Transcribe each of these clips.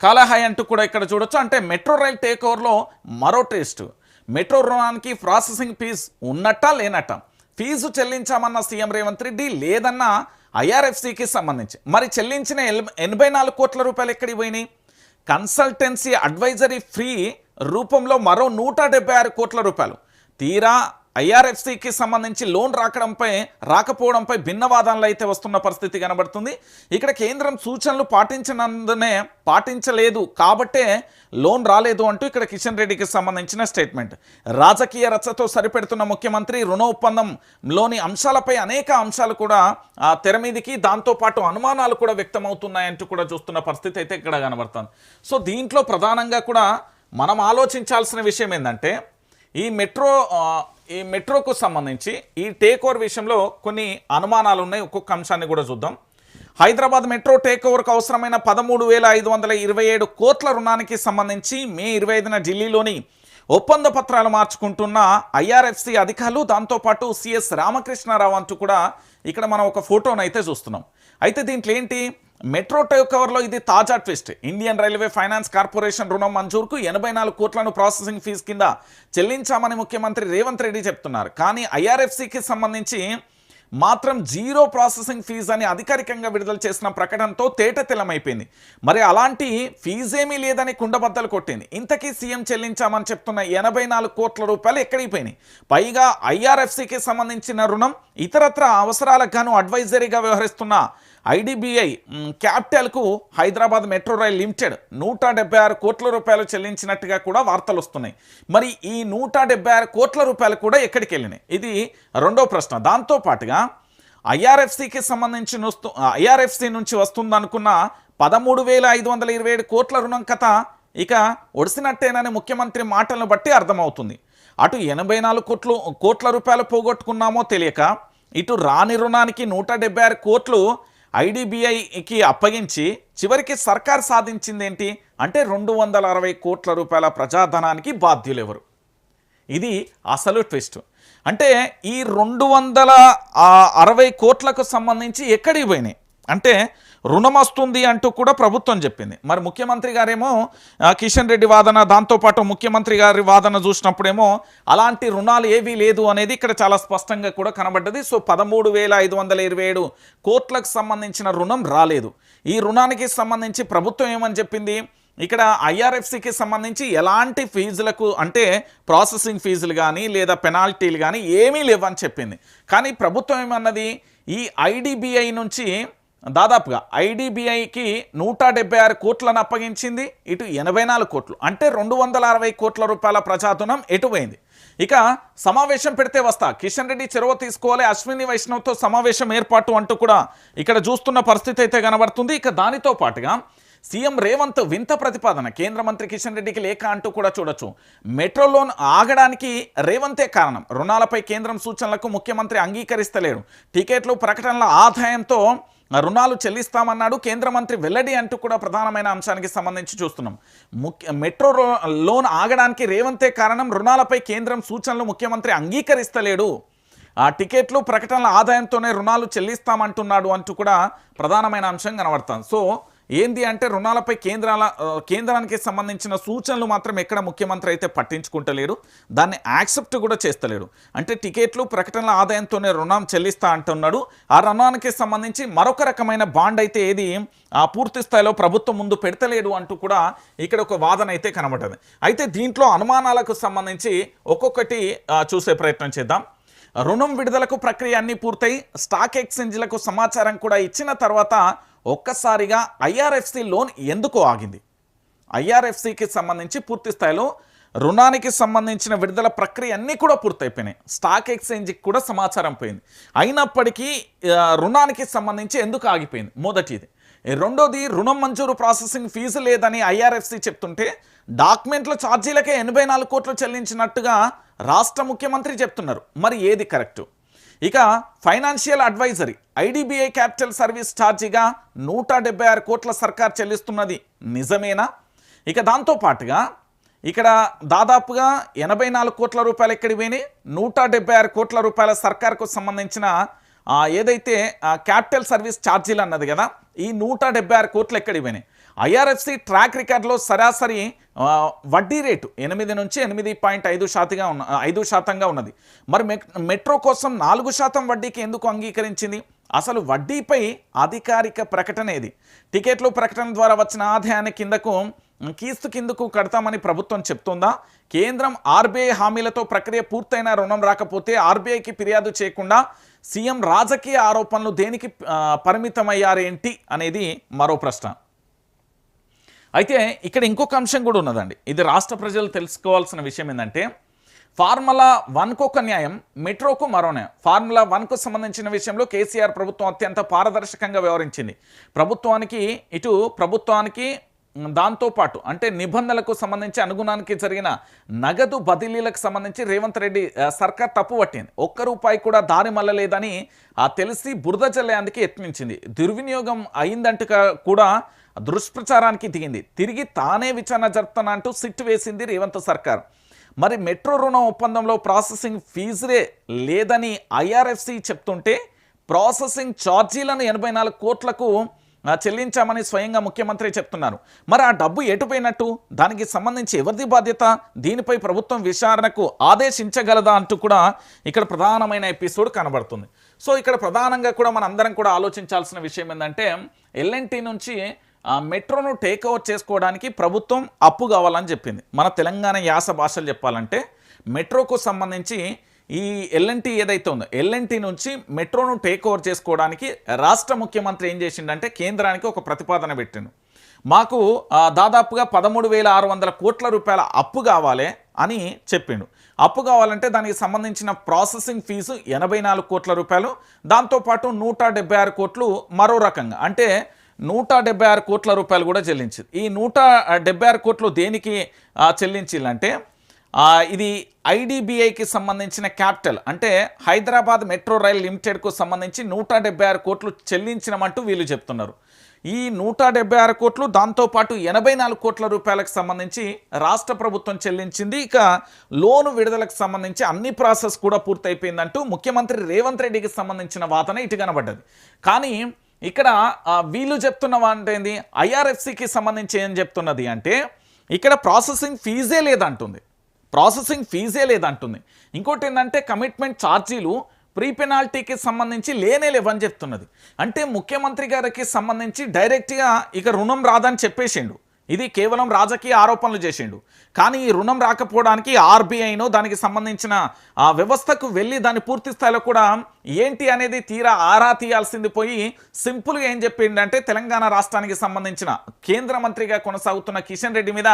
కాలహాయ్ అంటూ కూడా ఇక్కడ చూడొచ్చు. అంటే మెట్రో రైల్ టేక్ ఓవర్లో మరో టెస్ట్. మెట్రో రుణానికి ప్రాసెసింగ్ ఫీజు ఉన్నట్టా లేనట్టా, ఫీజు చెల్లించామన్న సీఎం రేవంత్ రెడ్డి, లేదన్న ఐఆర్ఎఫ్సికి సంబంధించి మరి చెల్లించిన 84 కోట్ల రూపాయలు ఎక్కడికి పోయినాయి? కన్సల్టెన్సీ అడ్వైజరీ ఫ్రీ రూపంలో మరో 176 కోట్ల రూపాయలు. తీరా ఐఆర్ఎఫ్సికి సంబంధించి లోన్ రాకపోవడంపై భిన్నవాదనలు అయితే వస్తున్న పరిస్థితి కనబడుతుంది. ఇక్కడ కేంద్రం సూచనలు పాటించలేదు కాబట్టే లోన్ రాలేదు అంటూ ఇక్కడ కిషన్ రెడ్డికి సంబంధించిన స్టేట్మెంట్. రాజకీయ రచ్చతో సరిపెడుతున్న ముఖ్యమంత్రి రుణ ఒప్పందంలోని అంశాలపై అనేక అంశాలు కూడా తెర మీదికి, దాంతోపాటు అనుమానాలు కూడా వ్యక్తమవుతున్నాయంటూ కూడా చూస్తున్న పరిస్థితి అయితే ఇక్కడ కనబడుతుంది. సో దీంట్లో ప్రధానంగా కూడా మనం ఆలోచించాల్సిన విషయం ఏంటంటే, ఈ మెట్రోకు సంబంధించి ఈ టేక్ ఓవర్ విషయంలో కొన్ని అనుమానాలు ఉన్నాయి. ఒక్కొక్క అంశాన్ని కూడా చూద్దాం. హైదరాబాద్ మెట్రో టేక్ ఓవర్కు అవసరమైన 13,527 కోట్ల రుణానికి సంబంధించి మే 25న ఢిల్లీలోని ఒప్పంద పత్రాలు మార్చుకుంటున్న ఐఆర్ఎఫ్సి అధికారులు, దాంతోపాటు సిఎస్ రామకృష్ణారావు అంటూ కూడా ఇక్కడ మనం ఒక ఫోటోను అయితే చూస్తున్నాం. అయితే దీంట్లో ఏంటి, మెట్రో టేక్ ఓవర్లో ఇది తాజా twist. Indian railway finance corporation రుణం మంజూరుకు 84 కోట్లను ప్రాసెసింగ్ ఫీజు కింద చెల్లించామని ముఖ్యమంత్రి రేవంత్ రెడ్డి చెప్తున్నారు. కానీ ఐఆర్ఎఫ్సికి సంబంధించి మాత్రం జీరో ప్రాసెసింగ్ ఫీజు అని అధికారికంగా విడుదల చేసిన ప్రకటనతో తేటతెల్లమైపోయింది. మరి అలాంటి ఫీజేమీ లేదని కుండబద్దలు కొట్టింది. ఇంతకీ సీఎం చెల్లించామని చెప్తున్న 84 కోట్ల రూపాయలు ఎక్కడిపోయినాయి? పైగా ఐఆర్ఎఫ్సికి సంబంధించిన రుణం ఇతరత్ర అవసరాలకు గాను అడ్వైజరీగా వ్యవహరిస్తున్న ఐడిబిఐ క్యాపిటల్కు హైదరాబాద్ మెట్రో రైల్ లిమిటెడ్ 176 కోట్ల రూపాయలు చెల్లించినట్టుగా కూడా వార్తలు వస్తున్నాయి. మరి ఈ 176 కోట్ల రూపాయలు కూడా ఎక్కడికి వెళ్ళినాయి? ఇది రెండో ప్రశ్న. దాంతోపాటుగా ఐఆర్ఎఫ్సి నుంచి వస్తుందనుకున్న 13,527 కోట్ల రుణం కథ ఇక ఒడిసినట్టేనని ముఖ్యమంత్రి మాటలను బట్టి అర్థమవుతుంది. అటు 84 కోట్ల రూపాయలు పోగొట్టుకున్నామో తెలియక, ఇటు రాని రుణానికి 176 కోట్లు ఐడిబిఐకి అప్పగించి చివరికి సర్కార్ సాధించింది ఏంటి అంటే 260 కోట్ల రూపాయల ప్రజాధనానికి బాధ్యులు ఎవరు? ఇది అసలు ట్విస్ట్. అంటే ఈ 260 కోట్లకు సంబంధించి ఎక్కడికి పోయినాయి అంటే, రుణం వస్తుంది అంటూ కూడా ప్రభుత్వం చెప్పింది. మరి ముఖ్యమంత్రి గారేమో కిషన్ రెడ్డి వాదన, దాంతోపాటు ముఖ్యమంత్రి గారి వాదన చూసినప్పుడేమో అలాంటి రుణాలు ఏవీ లేదు అనేది ఇక్కడ చాలా స్పష్టంగా కూడా కనబడ్డది. సో 13,527 కోట్లకు సంబంధించిన రుణం రాలేదు. ఈ రుణానికి సంబంధించి ప్రభుత్వం ఏమని చెప్పింది, ఇక్కడ ఐఆర్ఎఫ్సికి సంబంధించి ఎలాంటి ఫీజులకు అంటే ప్రాసెసింగ్ ఫీజులు కానీ లేదా పెనాల్టీలు కానీ ఏమీ లేవని చెప్పింది. కానీ ప్రభుత్వం ఏమన్నది, ఈ ఐడిబిఐ నుంచి దాదాపుగా ఐడిబిఐకి 176 కోట్లను అప్పగించింది, ఇటు 84 కోట్లు అంటే 260 కోట్ల రూపాయల ప్రజాధనం ఎటుపోయింది? ఇక సమావేశం పెడితే వస్తా, కిషన్ రెడ్డి చొరవ తీసుకోవాలి, అశ్విని వైష్ణవ్తో సమావేశం ఏర్పాటు అంటూ కూడా ఇక్కడ చూస్తున్న పరిస్థితి అయితే కనబడుతుంది. ఇక దానితో పాటుగా సీఎం రేవంత్ వింత ప్రతిపాదన, కేంద్ర మంత్రి కిషన్ రెడ్డికి లేఖ అంటూ కూడా చూడొచ్చు. మెట్రో లోన్ ఆగడానికి రేవంతే కారణం. రుణాలపై కేంద్రం సూచనలకు ముఖ్యమంత్రి అంగీకరిస్తలేడు. టికెట్లు ప్రకటనల ఆదాయంతో రుణాలు చెల్లిస్తామన్నాడు కేంద్ర మంత్రి వెల్లడి అంటూ కూడా ప్రధానమైన అంశానికి సంబంధించి చూస్తున్నాం. మెట్రో లోన్ ఆగడానికి రేవంతే కారణం. రుణాలపై కేంద్రం సూచనలు ముఖ్యమంత్రి అంగీకరిస్తలేడు. ఆ టికెట్లు ప్రకటనల ఆదాయంతోనే రుణాలు చెల్లిస్తామంటున్నాడు అంటూ కూడా ప్రధానమైన అంశం కనబడుతుంది. సో ఏంది అంటే, రుణాలపై కేంద్రానికి సంబంధించిన సూచనలు మాత్రం ఎక్కడ ముఖ్యమంత్రి అయితే పట్టించుకుంటలేడు, దాన్ని యాక్సెప్ట్ కూడా చేస్తలేడు. అంటే టికెట్లు ప్రకటనల ఆదాయంతోనే రుణం చెల్లిస్తా అంటున్నాడు. ఆ రుణానికి సంబంధించి మరొక రకమైన బాండ్ అయితే ఏది పూర్తి స్థాయిలో ప్రభుత్వం ముందు పెడతలేడు అంటూ కూడా ఇక్కడ ఒక వాదన అయితే కనబడ్డది. అయితే దీంట్లో అనుమానాలకు సంబంధించి ఒక్కొక్కటి చూసే ప్రయత్నం చేద్దాం. రుణం విడుదలకు ప్రక్రియ అన్నీ పూర్తయి స్టాక్ ఎక్స్చేంజ్లకు సమాచారం కూడా ఇచ్చిన తర్వాత ఒక్కసారిగా ఐఆర్ఎఫ్సి లోన్ ఎందుకు ఆగింది? ఐఆర్ఎఫ్సికి సంబంధించి పూర్తి స్థాయిలో రుణానికి సంబంధించిన విడుదల ప్రక్రియ అన్నీ కూడా పూర్తయిపోయినాయి. స్టాక్ ఎక్స్చేంజ్కి కూడా సమాచారం పోయింది. అయినప్పటికీ రుణానికి సంబంధించి ఎందుకు ఆగిపోయింది? మొదటిది. రెండోది, రుణం మంజూరు ప్రాసెసింగ్ ఫీజు లేదని ఐఆర్ఎఫ్సి చెప్తుంటే డాక్యుమెంట్ల ఛార్జీలకే 84 కోట్లు చెల్లించినట్టుగా రాష్ట్ర ముఖ్యమంత్రి చెప్తున్నారు. మరి ఏది కరెక్టు? ఇక financial advisory IDBI capital service ఛార్జీగా 176 కోట్ల సర్కార్ చెల్లిస్తున్నది నిజమేనా? ఇక దాంతోపాటుగా ఇక్కడ దాదాపుగా 84 కోట్ల రూపాయలు ఎక్కడికి పోయినాయి? 176 కోట్ల రూపాయల సర్కార్కు సంబంధించిన ఏదైతే క్యాపిటల్ సర్వీస్ ఛార్జీలు అన్నది కదా, ఈ 176 కోట్లు ఎక్కడికి పోయినాయి? ఐఆర్ఎఫ్సి ట్రాక్ రికార్డులో సరాసరి వడ్డీ రేటు 8 నుంచి 8.5% ఉన్నది. మరి మెట్రో కోసం 4% వడ్డీకి ఎందుకు అంగీకరించింది? అసలు వడ్డీపై అధికారిక ప్రకటన ఏది? టికెట్లు ప్రకటన ద్వారా వచ్చిన ఆదాయాన్ని కిందకు కడతామని ప్రభుత్వం చెప్తుందా? కేంద్రం ఆర్బీఐ హామీలతో ప్రక్రియ పూర్తయిన రుణం రాకపోతే ఆర్బీఐకి ఫిర్యాదు చేయకుండా సీఎం రాజకీయ ఆరోపణలు దేనికి పరిమితమయ్యారేంటి అనేది మరో ప్రశ్న. అయితే ఇక్కడ ఇంకొక అంశం కూడా ఉన్నదండి. ఇది రాష్ట్ర ప్రజలు తెలుసుకోవాల్సిన విషయం ఏంటంటే, ఫార్ములా 1కు ఒక న్యాయం, మెట్రోకు మరో న్యాయం. ఫార్ములా 1కు సంబంధించిన విషయంలో కేసీఆర్ ప్రభుత్వం అత్యంత పారదర్శకంగా వ్యవహరించింది. ప్రభుత్వానికి దాంతోపాటు అంటే నిబంధనలకు సంబంధించి అనుగుణానికి జరిగిన నగదు బదిలీలకు సంబంధించి రేవంత్ రెడ్డి సర్కార్ తప్పు పట్టింది. ఒక్క రూపాయి కూడా దారి మళ్ళలేదని తెలిసి బురద జల్లేందుకు యత్నించింది. దుర్వినియోగం అయిందంటూ కూడా దుష్ప్రచారానికి దిగింది. తిరిగి తానే విచారణ జరుపుతానంటూ అంటూ సిట్టు వేసింది రేవంత్ సర్కార్. మరి మెట్రో రుణం ఒప్పందంలో ప్రాసెసింగ్ ఫీజులే లేదని ఐఆర్ఎఫ్సి చెప్తుంటే ప్రాసెసింగ్ ఛార్జీలను 84 కోట్లకు చెల్లించామని స్వయంగా ముఖ్యమంత్రి చెప్తున్నారు. మరి ఆ డబ్బు ఎటుపోయినట్టు? దానికి సంబంధించి ఎవరిది బాధ్యత? దీనిపై ప్రభుత్వం విచారణకు ఆదేశించగలదా అంటూ కూడా ఇక్కడ ప్రధానమైన ఎపిసోడ్ కనబడుతుంది. సో ఇక్కడ ప్రధానంగా కూడా మన అందరం కూడా ఆలోచించాల్సిన విషయం ఏంటంటే, ఎల్ఎన్టీ నుంచి మెట్రోను టేక్ ఓవర్ చేసుకోవడానికి ప్రభుత్వం అప్పు కావాలని చెప్పింది. మన తెలంగాణ యాస భాషలు చెప్పాలంటే మెట్రోకు సంబంధించి ఈ ఎల్ఎన్టీ ఏదైతే ఉందో ఎల్ఎన్టీ నుంచి మెట్రోను టేక్ ఓవర్ చేసుకోవడానికి రాష్ట్ర ముఖ్యమంత్రి ఏం చేసిండంటే కేంద్రానికి ఒక ప్రతిపాదన పెట్టిండు. మాకు దాదాపుగా 13,600 కోట్ల రూపాయల అప్పు కావాలి అని చెప్పిండు. అప్పు కావాలంటే దానికి సంబంధించిన ప్రాసెసింగ్ ఫీజు 84 కోట్ల రూపాయలు, దాంతోపాటు 176 కోట్లు మరో రకంగా అంటే 176 కోట్ల రూపాయలు కూడా చెల్లించింది. ఈ 176 కోట్లు దేనికి చెల్లించిందంటే ఇది ఐడిబిఐకి సంబంధించిన క్యాపిటల్ అంటే హైదరాబాద్ మెట్రో రైల్ లిమిటెడ్కు సంబంధించి 176 కోట్లు చెల్లించినమంటూ వీళ్ళు చెప్తున్నారు. ఈ 176 కోట్లు దాంతోపాటు 84 కోట్ల రూపాయలకు సంబంధించి రాష్ట్ర ప్రభుత్వం చెల్లించింది. ఇక లోను విడుదలకు సంబంధించి అన్ని ప్రాసెస్ కూడా పూర్తయిపోయిందంటూ ముఖ్యమంత్రి రేవంత్ రెడ్డికి సంబంధించిన వాదన ఇటు కనబడ్డది. కానీ ఇక్కడ వీళ్ళు చెప్తున్న అంటే ఏంది, ఐఆర్ఎఫ్సికి సంబంధించి ఏం చెప్తున్నది అంటే ఇక్కడ ప్రాసెసింగ్ ఫీజే లేదంటుంది. ఇంకోటి ఏంటంటే కమిట్మెంట్ ఛార్జీలు ప్రీ పెనాల్టీకి సంబంధించి లేవని చెప్తున్నది. అంటే ముఖ్యమంత్రి గారికి సంబంధించి డైరెక్ట్గా ఇక రుణం రాదని చెప్పేసిండు. ఇది కేవలం రాజకీయ ఆరోపణలు చేసిండు. కానీ ఈ రుణం రాకపోవడానికి ఆర్బీఐను దానికి సంబంధించిన వ్యవస్థకు వెళ్ళి దాని పూర్తి స్థాయిలో కూడా ఏంటి అనేది తీరా ఆరా తీయాల్సింది పోయి సింపుల్గా ఏం చెప్పిండంటే తెలంగాణ రాష్ట్రానికి సంబంధించిన కేంద్ర మంత్రిగా కొనసాగుతున్న కిషన్ రెడ్డి మీద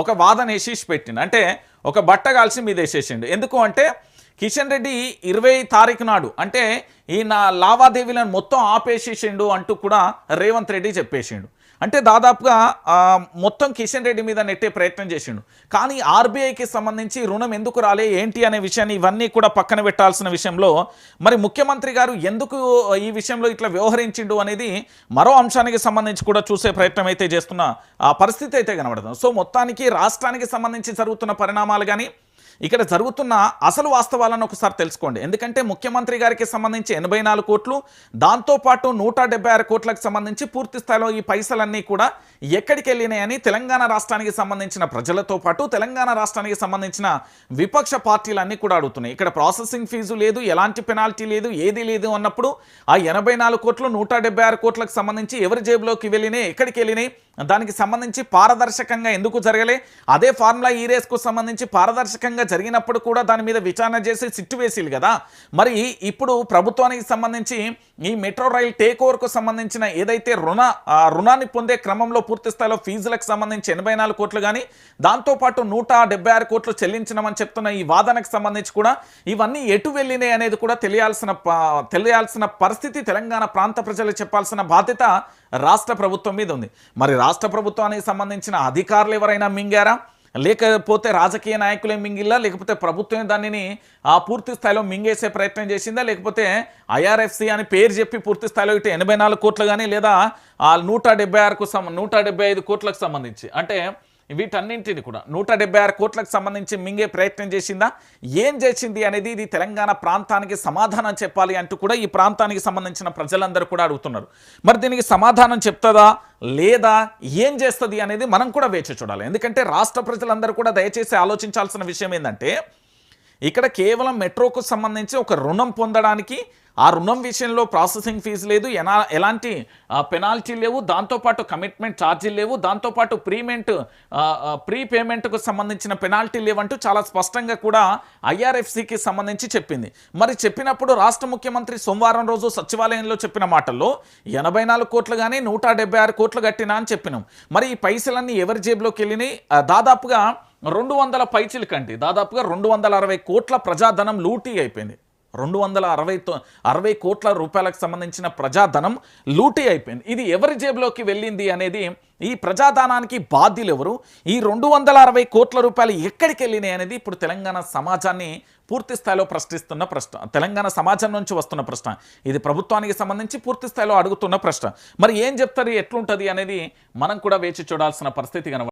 ఒక వాదన వేసేసి పెట్టిండు. అంటే ఒక బట్ట కాల్చి మీద వేసేసిండు. ఎందుకు అంటే కిషన్ రెడ్డి 20 తారీఖు నాడు అంటే ఈయన లావాదేవీలను మొత్తం ఆపేసేసిండు అంటూ కూడా రేవంత్ రెడ్డి చెప్పేసిండు. అంటే దాదాపుగా మొత్తం కిషన్ రెడ్డి మీద నెట్టే ప్రయత్నం చేసిండు. కానీ ఆర్బీఐకి సంబంధించి రుణం ఎందుకు రాలే ఏంటి అనే విషయాన్ని ఇవన్నీ కూడా పక్కన పెట్టాల్సిన విషయంలో మరి ముఖ్యమంత్రి గారు ఎందుకు ఈ విషయంలో ఇట్లా వ్యవహరించిండు అనేది మరో అంశానికి సంబంధించి కూడా చూసే ప్రయత్నం అయితే చేస్తున్న పరిస్థితి అయితే కనబడుతుంది. సో మొత్తానికి రాష్ట్రానికి సంబంధించి జరుగుతున్న పరిణామాలు కానీ ఇక్కడ జరుగుతున్న అసలు వాస్తవాలను ఒకసారి తెలుసుకోండి. ఎందుకంటే ముఖ్యమంత్రి గారికి సంబంధించి 84 కోట్లు దాంతోపాటు 176 కోట్లకు సంబంధించి పూర్తి స్థాయిలో ఈ పైసలన్నీ కూడా ఎక్కడికి వెళ్ళినాయని తెలంగాణ రాష్ట్రానికి సంబంధించిన ప్రజలతో పాటు తెలంగాణ రాష్ట్రానికి సంబంధించిన విపక్ష పార్టీలన్నీ కూడా అడుగుతున్నాయి. ఇక్కడ ప్రాసెసింగ్ ఫీజు లేదు, ఎలాంటి పెనాల్టీ లేదు, ఏది లేదు అన్నప్పుడు ఆ 84 కోట్లు 176 కోట్లకు సంబంధించి ఎవరి జేబులోకి వెళ్ళినాయి, ఎక్కడికి వెళ్ళినాయి, దానికి సంబంధించి పారదర్శకంగా ఎందుకు జరగలే? అదే ఫార్ములా ఈ రేస్కు సంబంధించి పారదర్శకంగా జరిగినప్పుడు కూడా దాని మీద విచారణ చేసి సిట్టు వేసిలు కదా. మరి ఇప్పుడు ప్రభుత్వానికి సంబంధించి ఈ మెట్రో రైల్ టేక్ ఓవర్కు సంబంధించిన ఏదైతే రుణాన్ని పొందే క్రమంలో పూర్తి స్థాయిలో ఫీజులకు సంబంధించి 84 కోట్లు కానీ దాంతోపాటు 176 కోట్లు చెల్లించినామని చెప్తున్న ఈ వాదనకు సంబంధించి కూడా ఇవన్నీ ఎటు వెళ్ళినాయి అనేది కూడా తెలియాల్సిన పరిస్థితి తెలంగాణ ప్రాంత ప్రజలకు చెప్పాల్సిన బాధ్యత రాష్ట్ర ప్రభుత్వం మీద ఉంది. మరి రాష్ట్ర ప్రభుత్వానికి సంబంధించిన అధికారులు ఎవరైనా మింగారా, లేకపోతే రాజకీయ నాయకులే మింగిల్లా, లేకపోతే ప్రభుత్వం దానిని పూర్తి స్థాయిలో మింగేసే ప్రయత్నం చేసిందా, లేకపోతే ఐఆర్ఎఫ్సి అని పేరు చెప్పి పూర్తి స్థాయిలో ఇటు 84 కోట్లు కానీ లేదా 175 కోట్లకు సంబంధించి అంటే వీటన్నింటిని కూడా 176 కోట్లకు సంబంధించి మింగే ప్రయత్నం చేసిందా, ఏం చేసింది అనేది ఇది తెలంగాణ ప్రాంతానికి సమాధానం చెప్పాలి అంటూ కూడా ఈ ప్రాంతానికి సంబంధించిన ప్రజలందరూ కూడా అడుగుతున్నారు. మరి దీనికి సమాధానం చెప్తుందా లేదా ఏం చేస్తుంది అనేది మనం కూడా వేచి చూడాలి. ఎందుకంటే రాష్ట్ర ప్రజలందరూ కూడా దయచేసి ఆలోచించాల్సిన విషయం ఏంటంటే, ఇక్కడ కేవలం మెట్రోకు సంబంధించి ఒక రుణం పొందడానికి ఆ రుణం విషయంలో ప్రాసెసింగ్ ఫీజు లేదు, ఎలాంటి పెనాల్టీ లేవు, దాంతోపాటు కమిట్మెంట్ ఛార్జీలు లేవు, దాంతోపాటు ప్రీ పేమెంట్కు సంబంధించిన పెనాల్టీ లేవంటూ చాలా స్పష్టంగా కూడా ఐఆర్ఎఫ్సికి సంబంధించి చెప్పింది. మరి చెప్పినప్పుడు రాష్ట్ర ముఖ్యమంత్రి సోమవారం రోజు సచివాలయంలో చెప్పిన మాటల్లో 84 కోట్లు కానీ 176 కోట్లు కట్టినా అని చెప్పినాం. మరి ఈ పైసలన్నీ ఎవరి జేబులోకి వెళ్ళినాయి? దాదాపుగా 200 పైచిలకండి, దాదాపుగా 260 కోట్ల ప్రజాధనం లూటీ అయిపోయింది. 260 కోట్ల రూపాయలకు సంబంధించిన ప్రజాధనం లూటీ అయిపోయింది. ఇది ఎవరి జేబులోకి వెళ్ళింది అనేది, ఈ ప్రజాధనానికి బాధ్యులు ఎవరు, ఈ 260 కోట్ల రూపాయలు ఎక్కడికి వెళ్ళినాయి అనేది ఇప్పుడు తెలంగాణ సమాజాన్ని పూర్తి స్థాయిలో ప్రశ్నిస్తున్న ప్రశ్న, తెలంగాణ సమాజం నుంచి వస్తున్న ప్రశ్న. ఇది ప్రభుత్వానికి సంబంధించి పూర్తి స్థాయిలో అడుగుతున్న ప్రశ్న. మరి ఏం చెప్తారు, ఎట్లుంటుంది అనేది మనం కూడా వేచి చూడాల్సిన పరిస్థితి కనబడుతుంది.